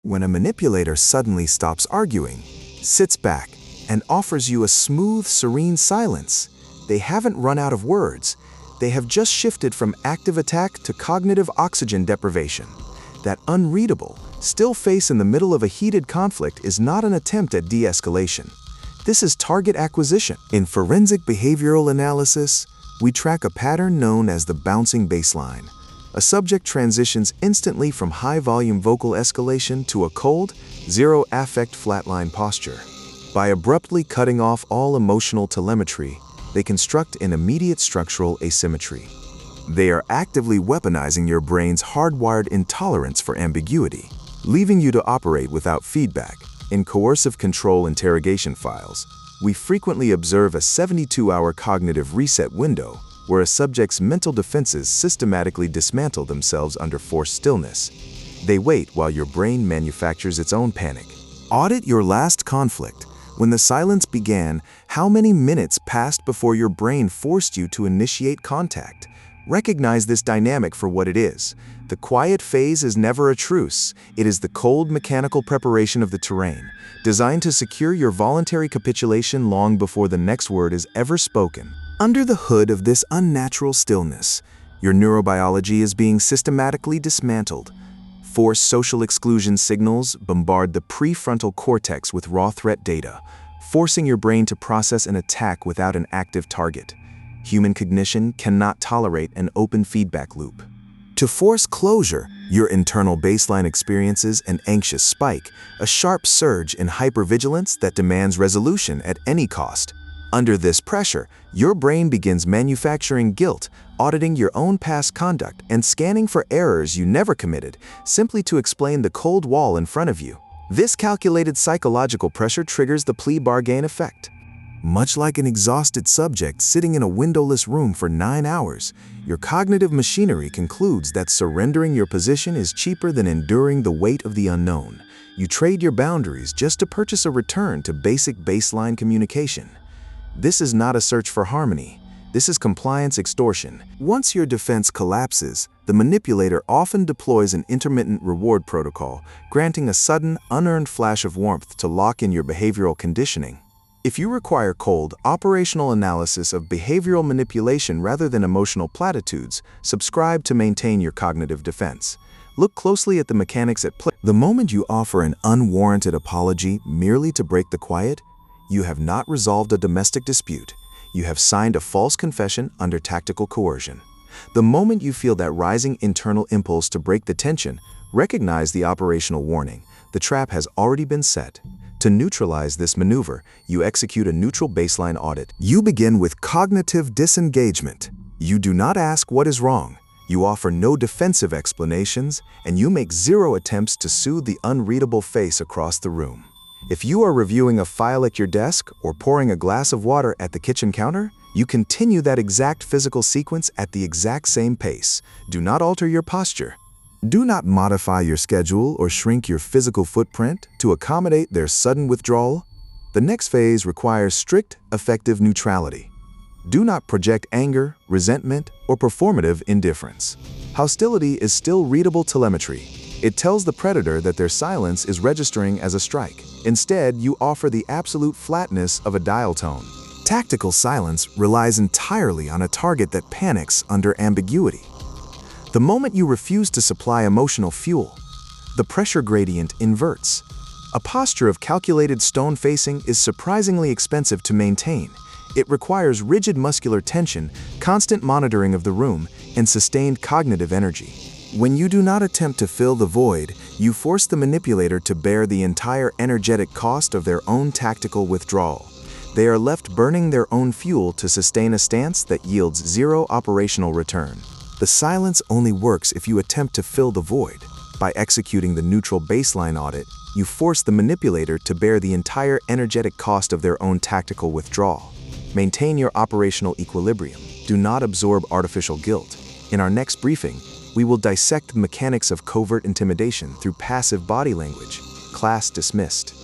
When a manipulator suddenly stops arguing, sits back, and offers you a smooth, serene silence, they haven't run out of words. They have just shifted from active attack to cognitive oxygen deprivation. That unreadable, still face in the middle of a heated conflict is not an attempt at de-escalation. This is target acquisition. In forensic behavioral analysis, we track a pattern known as the bouncing baseline. A subject transitions instantly from high-volume vocal escalation to a cold, zero-affect flatline posture. By abruptly cutting off all emotional telemetry, they construct an immediate structural asymmetry. They are actively weaponizing your brain's hardwired intolerance for ambiguity, leaving you to operate without feedback. In coercive control interrogation files, we frequently observe a 72-hour cognitive reset window where a subject's mental defenses systematically dismantle themselves under forced stillness. They wait while your brain manufactures its own panic. Audit your last conflict. When the silence began, how many minutes passed before your brain forced you to initiate contact? Recognize this dynamic for what it is. The quiet phase is never a truce. It is the cold mechanical preparation of the terrain, designed to secure your voluntary capitulation long before the next word is ever spoken. Under the hood of this unnatural stillness, your neurobiology is being systematically dismantled. Forced social exclusion signals bombard the prefrontal cortex with raw threat data, forcing your brain to process an attack without an active target. Human cognition cannot tolerate an open feedback loop. To force closure, your internal baseline experiences an anxious spike, a sharp surge in hypervigilance that demands resolution at any cost. Under this pressure, your brain begins manufacturing guilt, auditing your own past conduct, and scanning for errors you never committed, simply to explain the cold wall in front of you. This calculated psychological pressure triggers the plea bargain effect. Much like an exhausted subject sitting in a windowless room for 9 hours, your cognitive machinery concludes that surrendering your position is cheaper than enduring the weight of the unknown. You trade your boundaries just to purchase a return to basic baseline communication. This is not a search for harmony. This is compliance extortion. Once your defense collapses, the manipulator often deploys an intermittent reward protocol, granting a sudden, unearned flash of warmth to lock in your behavioral conditioning. If you require cold, operational analysis of behavioral manipulation rather than emotional platitudes, subscribe to maintain your cognitive defense. Look closely at the mechanics at play. The moment you offer an unwarranted apology merely to break the quiet, you have not resolved a domestic dispute. You have signed a false confession under tactical coercion. The moment you feel that rising internal impulse to break the tension, recognize the operational warning. The trap has already been set. To neutralize this maneuver, you execute a neutral baseline audit. You begin with cognitive disengagement. You do not ask what is wrong. You offer no defensive explanations, and you make zero attempts to soothe the unreadable face across the room. If you are reviewing a file at your desk or pouring a glass of water at the kitchen counter, you continue that exact physical sequence at the exact same pace. Do not alter your posture. Do not modify your schedule or shrink your physical footprint to accommodate their sudden withdrawal. The next phase requires strict, effective neutrality. Do not project anger, resentment, or performative indifference. Hostility is still readable telemetry. It tells the predator that their silence is registering as a strike. Instead, you offer the absolute flatness of a dial tone. Tactical silence relies entirely on a target that panics under ambiguity. The moment you refuse to supply emotional fuel, the pressure gradient inverts. A posture of calculated stone facing is surprisingly expensive to maintain. It requires rigid muscular tension, constant monitoring of the room, and sustained cognitive energy. When you do not attempt to fill the void, you force the manipulator to bear the entire energetic cost of their own tactical withdrawal. They are left burning their own fuel to sustain a stance that yields zero operational return. The silence only works if you attempt to fill the void. By executing the neutral baseline audit, you force the manipulator to bear the entire energetic cost of their own tactical withdrawal. Maintain your operational equilibrium. Do not absorb artificial guilt. In our next briefing, we will dissect the mechanics of covert intimidation through passive body language. Class dismissed.